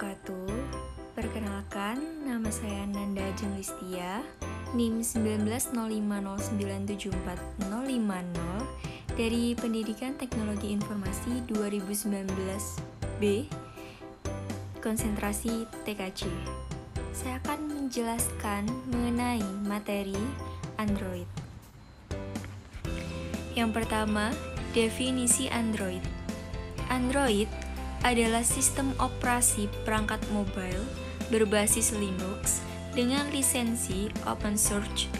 wabarakatuh. Perkenalkan, nama saya Nanda Jenglistia, NIM 1905097450 dari Pendidikan Teknologi Informasi 2019B, konsentrasi TKJ. Saya akan menjelaskan mengenai materi Android. Yang pertama, definisi Android. Android adalah sistem operasi perangkat mobile berbasis Linux dengan lisensi open source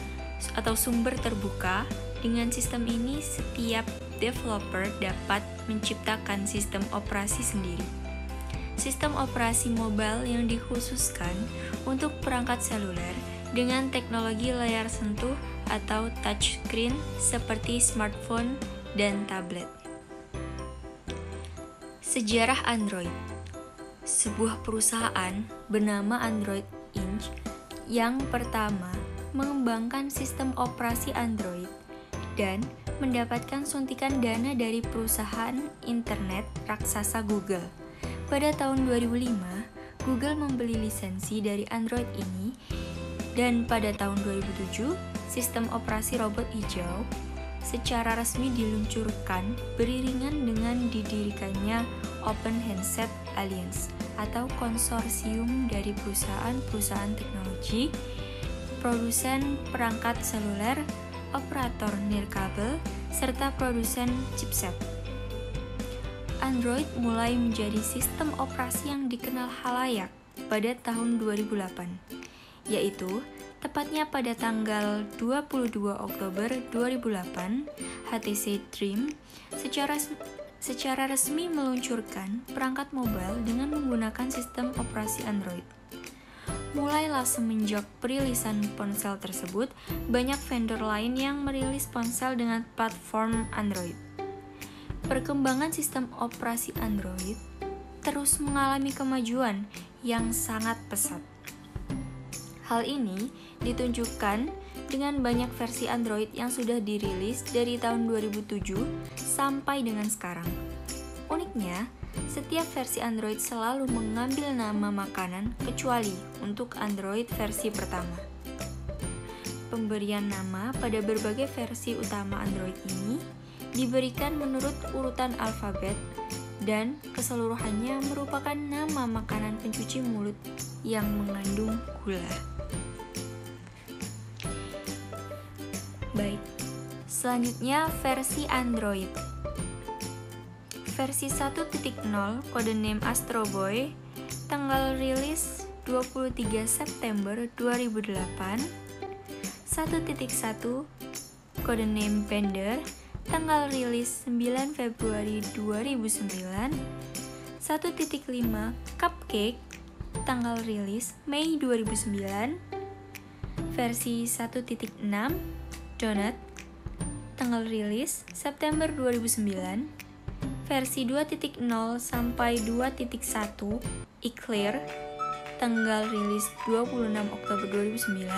atau sumber terbuka. Dengan sistem ini, setiap developer dapat menciptakan sistem operasi sendiri. Sistem operasi mobile yang dikhususkan untuk perangkat seluler dengan teknologi layar sentuh atau touchscreen seperti smartphone dan tablet. Sejarah Android. Sebuah perusahaan bernama Android Inc. yang pertama mengembangkan sistem operasi Android dan mendapatkan suntikan dana dari perusahaan internet raksasa Google. Pada tahun 2005, Google membeli lisensi dari Android ini, dan pada tahun 2007, sistem operasi robot hijau secara resmi diluncurkan beriringan dengan didirikannya Open Handset Alliance atau konsorsium dari perusahaan-perusahaan teknologi, produsen perangkat seluler, operator nirkabel, serta produsen chipset. Android mulai menjadi sistem operasi yang dikenal khalayak pada tahun 2008, yaitu tepatnya pada tanggal 22 Oktober 2008, HTC Dream secara resmi meluncurkan perangkat mobile dengan menggunakan sistem operasi Android. Mulailah semenjak perilisan ponsel tersebut, banyak vendor lain yang merilis ponsel dengan platform Android. Perkembangan sistem operasi Android terus mengalami kemajuan yang sangat pesat. Hal ini ditunjukkan dengan banyak versi Android yang sudah dirilis dari tahun 2007 sampai dengan sekarang. Uniknya, setiap versi Android selalu mengambil nama makanan kecuali untuk Android versi pertama. Pemberian nama pada berbagai versi utama Android ini diberikan menurut urutan alfabet dan keseluruhannya merupakan nama makanan pencuci mulut yang mengandung gula. Baik, selanjutnya versi Android. Versi 1.0 codename Astro Boy, tanggal rilis 23 September 2008. 1.1 codename Bender, tanggal rilis 9 Februari 2009. 1.5 Cupcake, tanggal rilis Mei 2009. Versi 1.6 Donut, tanggal rilis September 2009. Versi 2.0 sampai 2.1 Eclair, tanggal rilis 26 Oktober 2009.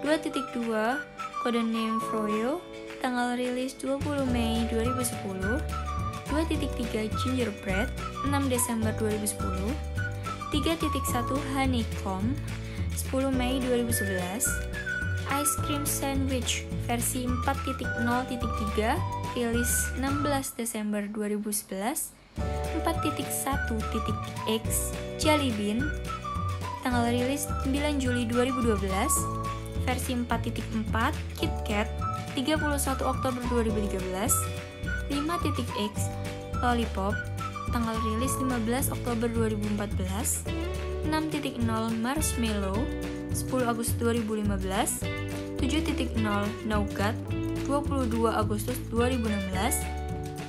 2.2 codename Froyo, tanggal rilis 20 Mei 2010. 2.3 Gingerbread, 6 Desember 2010. 3.1 Honeycomb, 10 Mei 2011. Ice Cream Sandwich versi 4.0.3, rilis 16 Desember 2011. 4.1.x Jelly Bean, tanggal rilis 9 Juli 2012. Versi 4.4 KitKat, 31 Oktober 2013. 5.x Lollipop, tanggal rilis 15 Oktober 2014. 6.0 Marshmallow, 10 Agustus 2015. 7.0 Nougat, 22 Agustus 2016.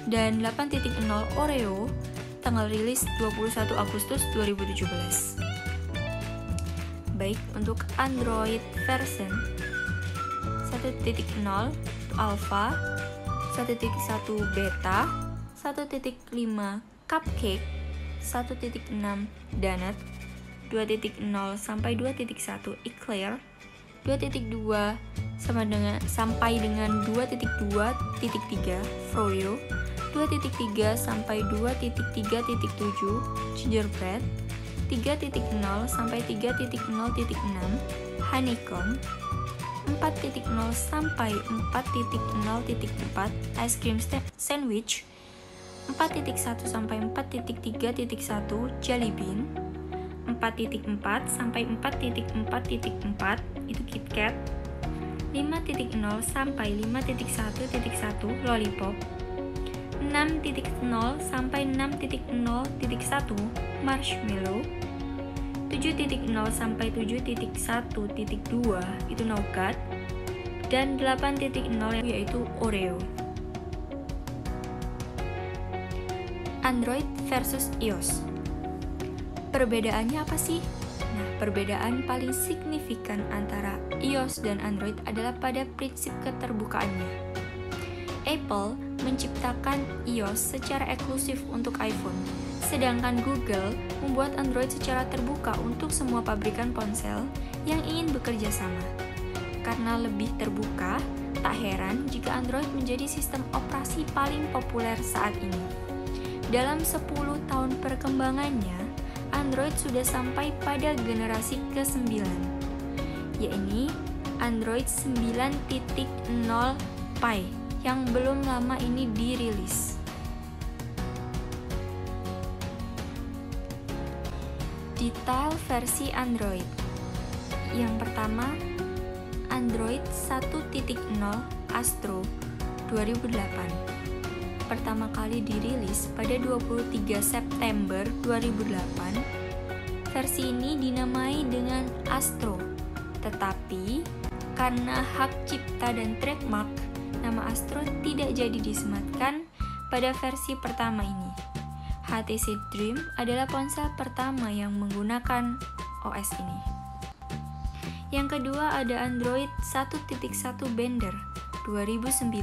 Dan 8.0 Oreo, tanggal rilis 21 Agustus 2017. Baik, untuk Android version 1.0 Alpha, 1.1 Beta, 1.5 Cupcake, 1.6 Donut, 2.0 sampai 2.1 Eclair, 2.2 sampai dengan 2.2.3 Froyo, 2.3 sampai 2.3.7 Gingerbread, 3.0 sampai 3.0.6 Honeycomb, 4.0 sampai 4.0.4 Ice Cream Sandwich, 4.1 sampai 4.3.1 Jelly Bean, 4.4 sampai 4.4.4 itu KitKat, 5.0 sampai 5.1.1 Lollipop, 6.0 sampai 6.0.1 Marshmallow, 7.0 sampai 7.1.2 itu Nougat, dan 8.0 yaitu Oreo. Android versus iOS. Perbedaannya apa sih? Nah, perbedaan paling signifikan antara iOS dan Android adalah pada prinsip keterbukaannya. Apple menciptakan iOS secara eksklusif untuk iPhone, sedangkan Google membuat Android secara terbuka untuk semua pabrikan ponsel yang ingin bekerja sama. Karena lebih terbuka, tak heran jika Android menjadi sistem operasi paling populer saat ini. Dalam 10 tahun perkembangannya, Android sudah sampai pada generasi ke-9, yaitu Android 9.0 Pie yang belum lama ini dirilis. Detail versi Android. Yang pertama, Android 1.0 Astro 2008. Pertama kali dirilis pada 23 September 2008. Versi ini dinamai dengan Astro, tetapi karena hak cipta dan trademark, nama Astro tidak jadi disematkan pada versi pertama ini. HTC Dream adalah ponsel pertama yang menggunakan OS ini. Yang kedua ada Android 1.1 Bender 2009.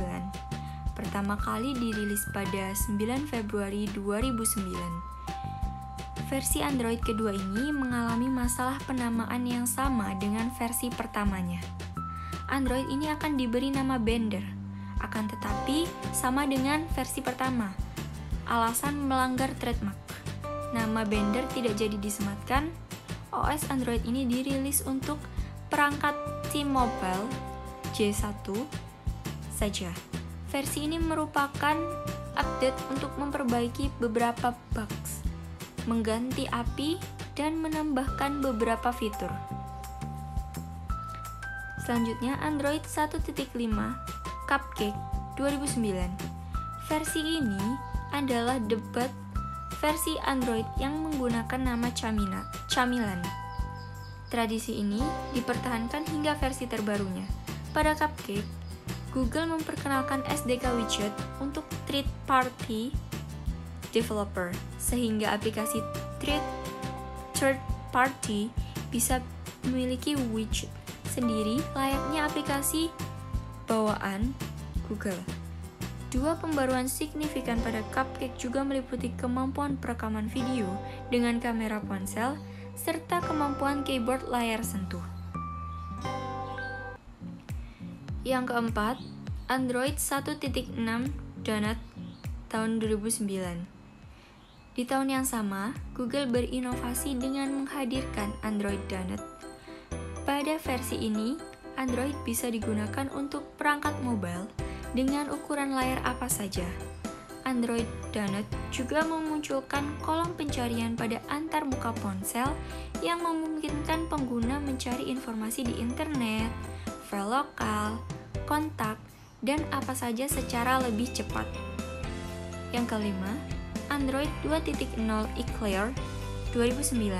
Pertama kali dirilis pada 9 Februari 2009. Versi Android kedua ini mengalami masalah penamaan yang sama dengan versi pertamanya. Android ini akan diberi nama Bender, akan tetapi sama dengan versi pertama. Alasan melanggar trademark. Nama Bender tidak jadi disematkan. OS Android ini dirilis untuk perangkat T-Mobile J1 saja. Versi ini merupakan update untuk memperbaiki beberapa bugs, mengganti API, dan menambahkan beberapa fitur. Selanjutnya Android 1.5 Cupcake 2009. Versi ini adalah debut versi Android yang menggunakan nama camilan. Tradisi ini dipertahankan hingga versi terbarunya. Pada Cupcake, Google memperkenalkan SDK widget untuk third-party developer, sehingga aplikasi third-party bisa memiliki widget sendiri layaknya aplikasi bawaan Google. Dua pembaruan signifikan pada Cupcake juga meliputi kemampuan perekaman video dengan kamera ponsel serta kemampuan keyboard layar sentuh. Yang keempat, Android 1.6 Donut tahun 2009. Di tahun yang sama, Google berinovasi dengan menghadirkan Android Donut. Pada versi ini, Android bisa digunakan untuk perangkat mobile dengan ukuran layar apa saja. Android Donut juga memunculkan kolom pencarian pada antarmuka ponsel yang memungkinkan pengguna mencari informasi di internet, file lokal, kontak, dan apa saja secara lebih cepat. Yang kelima, Android 2.0 Eclair 2009.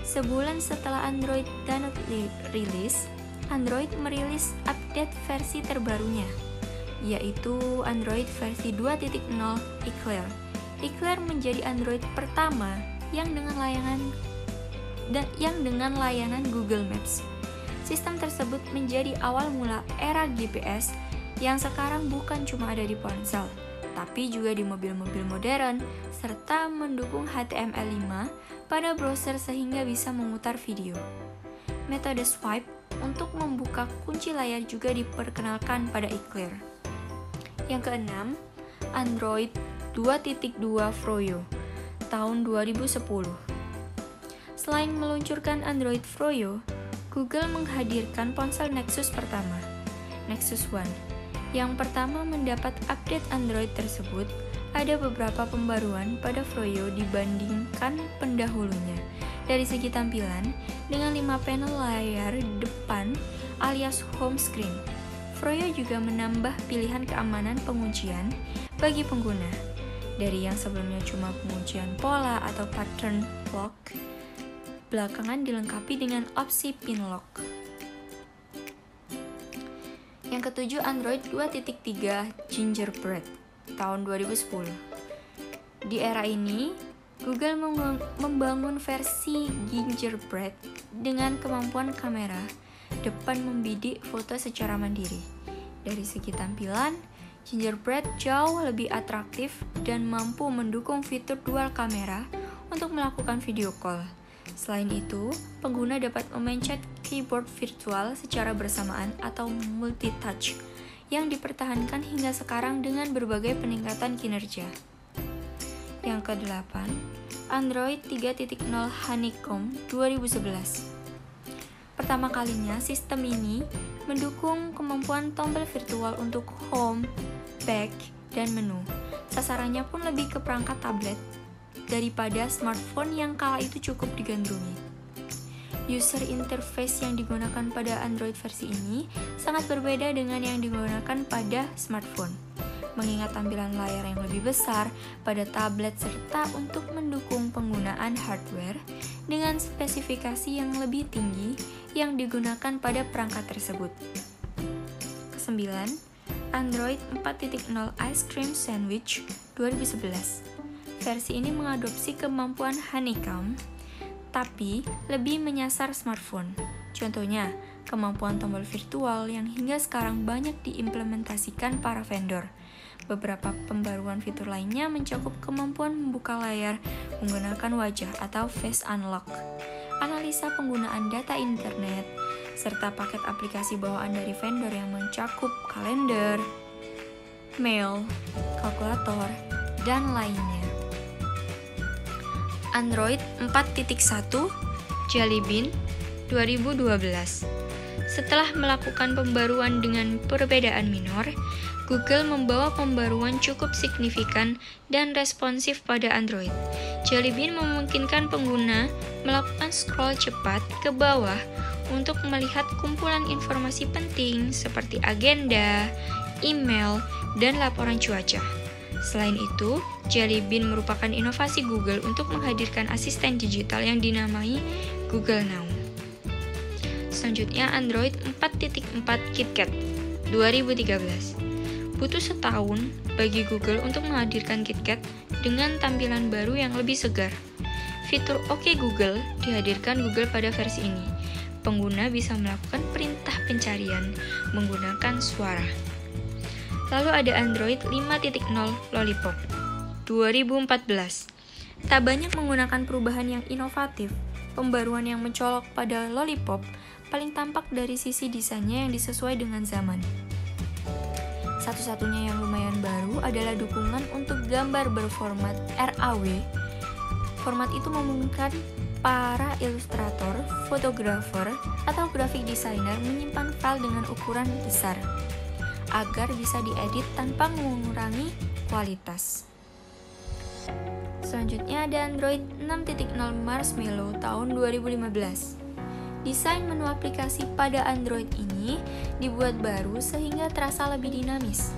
Sebulan setelah Android Donut rilis, Android merilis update versi terbarunya, yaitu Android versi 2.0 Eclair. Eclair menjadi Android pertama yang dengan layanan Google Maps. Sistem tersebut menjadi awal mula era GPS yang sekarang bukan cuma ada di ponsel, tapi juga di mobil-mobil modern, serta mendukung HTML5 pada browser sehingga bisa memutar video. Metode swipe untuk membuka kunci layar juga diperkenalkan pada Eclair. Yang keenam, Android 2.2 Froyo tahun 2010. Selain meluncurkan Android Froyo, Google menghadirkan ponsel Nexus pertama, Nexus One. Yang pertama mendapat update Android tersebut. Ada beberapa pembaruan pada Froyo dibandingkan pendahulunya. Dari segi tampilan, dengan 5 panel layar depan alias home screen. Froyo juga menambah pilihan keamanan penguncian bagi pengguna. Dari yang sebelumnya cuma penguncian pola atau pattern lock, belakangan dilengkapi dengan opsi pin lock. Yang ketujuh, Android 2.3 Gingerbread tahun 2010. Di era ini, Google membangun versi Gingerbread dengan kemampuan kamera depan membidik foto secara mandiri. Dari segi tampilan, Gingerbread jauh lebih atraktif dan mampu mendukung fitur dual kamera untuk melakukan video call. Selain itu, pengguna dapat memencet keyboard virtual secara bersamaan atau multi-touch yang dipertahankan hingga sekarang dengan berbagai peningkatan kinerja. Yang ke-8, Android 3.0 Honeycomb 2011. Pertama kalinya, sistem ini mendukung kemampuan tombol virtual untuk home, back, dan menu. Sasarannya pun lebih ke perangkat tablet daripada smartphone yang kala itu cukup digandrungi. User interface yang digunakan pada Android versi ini sangat berbeda dengan yang digunakan pada smartphone, mengingat tampilan layar yang lebih besar pada tablet serta untuk mendukung penggunaan hardware dengan spesifikasi yang lebih tinggi yang digunakan pada perangkat tersebut. Kesembilan, Android 4.0 Ice Cream Sandwich 2011. Versi ini mengadopsi kemampuan Honeycomb, tapi lebih menyasar smartphone. Contohnya, kemampuan tombol virtual yang hingga sekarang banyak diimplementasikan para vendor. Beberapa pembaruan fitur lainnya mencakup kemampuan membuka layar menggunakan wajah atau face unlock, analisa penggunaan data internet, serta paket aplikasi bawaan dari vendor yang mencakup kalender, mail, kalkulator, dan lainnya. Android 4.1 Jelly Bean 2012. Setelah melakukan pembaruan dengan perbedaan minor, Google membawa pembaruan cukup signifikan dan responsif pada Android. Jelly Bean memungkinkan pengguna melakukan scroll cepat ke bawah untuk melihat kumpulan informasi penting seperti agenda, email, dan laporan cuaca. Selain itu, Jelly Bean merupakan inovasi Google untuk menghadirkan asisten digital yang dinamai Google Now. Selanjutnya, Android 4.4 KitKat 2013. Butuh setahun bagi Google untuk menghadirkan KitKat dengan tampilan baru yang lebih segar. Fitur OK Google dihadirkan Google pada versi ini. Pengguna bisa melakukan perintah pencarian menggunakan suara. Lalu ada Android 5.0 Lollipop 2014. Tak banyak menggunakan perubahan yang inovatif, pembaruan yang mencolok pada Lollipop paling tampak dari sisi desainnya yang disesuai dengan zaman. Satu-satunya yang lumayan baru adalah dukungan untuk gambar berformat RAW. Format itu memungkinkan para ilustrator, fotografer, atau graphic designer menyimpan file dengan ukuran besar agar bisa diedit tanpa mengurangi kualitas. Selanjutnya ada Android 6.0 Marshmallow tahun 2015. Desain menu aplikasi pada Android ini dibuat baru sehingga terasa lebih dinamis.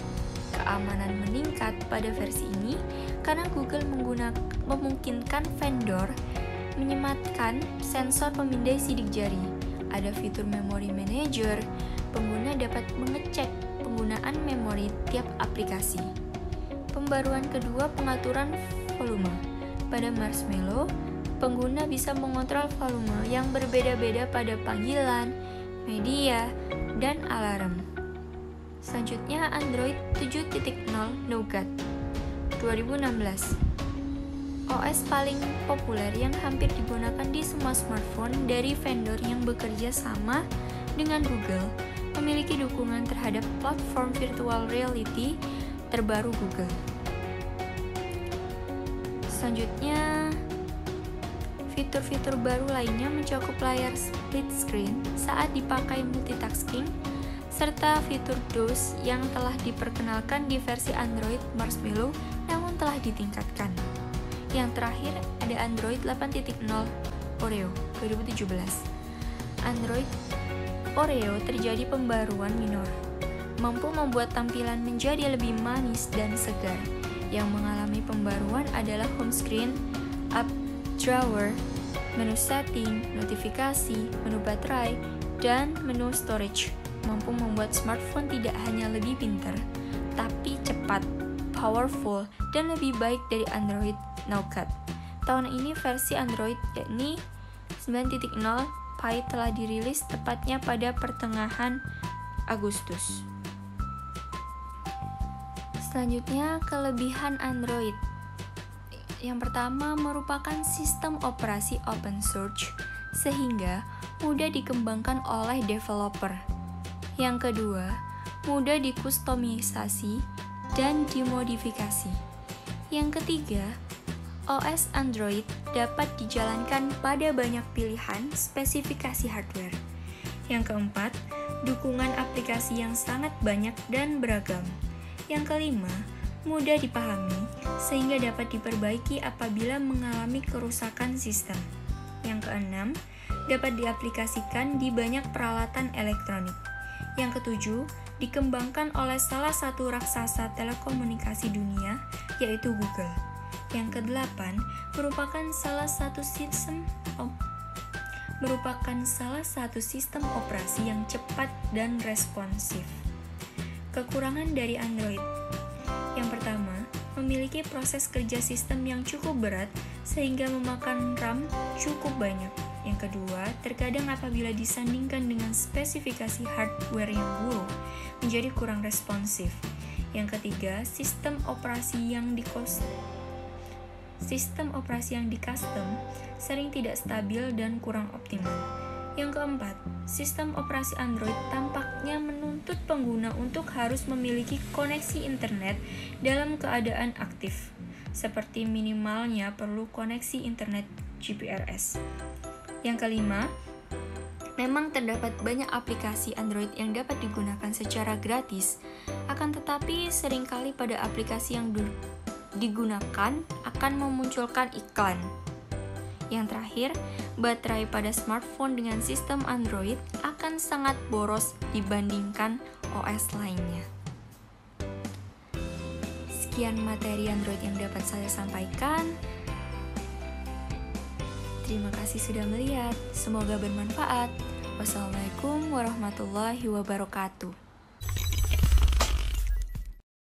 Keamanan meningkat pada versi ini karena Google memungkinkan vendor menyematkan sensor pemindai sidik jari. Ada fitur Memory Manager, pengguna dapat mengecek penggunaan memori tiap aplikasi. Pembaruan kedua, pengaturan volume. Pada Marshmallow, pengguna bisa mengontrol volume yang berbeda-beda pada panggilan, media, dan alarm. Selanjutnya Android 7.0 Nougat 2016. OS paling populer yang hampir digunakan di semua smartphone dari vendor yang bekerja sama dengan Google, memiliki dukungan terhadap platform virtual reality terbaru Google. Selanjutnya, Fitur-fitur baru lainnya mencakup layar split screen saat dipakai multitasking, serta fitur DOS yang telah diperkenalkan di versi Android Marshmallow namun telah ditingkatkan. Yang terakhir ada Android 8.0 Oreo 2017. Android Oreo terjadi pembaruan minor, mampu membuat tampilan menjadi lebih manis dan segar. Yang mengalami pembaruan adalah home screen, app drawer, menu setting, notifikasi, menu baterai, dan menu storage. Mampu membuat smartphone tidak hanya lebih pintar, tapi cepat, powerful, dan lebih baik dari Android Nougat. Tahun ini versi Android yakni 9.0 Pie telah dirilis tepatnya pada pertengahan Agustus. Selanjutnya, kelebihan Android. Yang pertama merupakan sistem operasi open source sehingga mudah dikembangkan oleh developer. Yang kedua, mudah dikustomisasi dan dimodifikasi. Yang ketiga, OS Android dapat dijalankan pada banyak pilihan spesifikasi hardware. Yang keempat, dukungan aplikasi yang sangat banyak dan beragam. Yang kelima, mudah dipahami sehingga dapat diperbaiki apabila mengalami kerusakan sistem. Yang keenam, dapat diaplikasikan di banyak peralatan elektronik. Yang ketujuh, dikembangkan oleh salah satu raksasa telekomunikasi dunia, yaitu Google. Yang kedelapan, merupakan salah satu sistem operasi yang cepat dan responsif. Kekurangan dari Android. Yang pertama, memiliki proses kerja sistem yang cukup berat sehingga memakan RAM cukup banyak. Yang kedua, terkadang apabila disandingkan dengan spesifikasi hardware yang buruk, menjadi kurang responsif. Yang ketiga, sistem operasi yang di custom sering tidak stabil dan kurang optimal. Yang keempat, sistem operasi Android tampaknya menuntut pengguna untuk harus memiliki koneksi internet dalam keadaan aktif, seperti minimalnya perlu koneksi internet GPRS. Yang kelima, memang terdapat banyak aplikasi Android yang dapat digunakan secara gratis, akan tetapi seringkali pada aplikasi yang digunakan akan memunculkan iklan. Yang terakhir, baterai pada smartphone dengan sistem Android akan sangat boros dibandingkan OS lainnya. Sekian materi Android yang dapat saya sampaikan. Terima kasih sudah melihat. Semoga bermanfaat. Wassalamualaikum warahmatullahi wabarakatuh.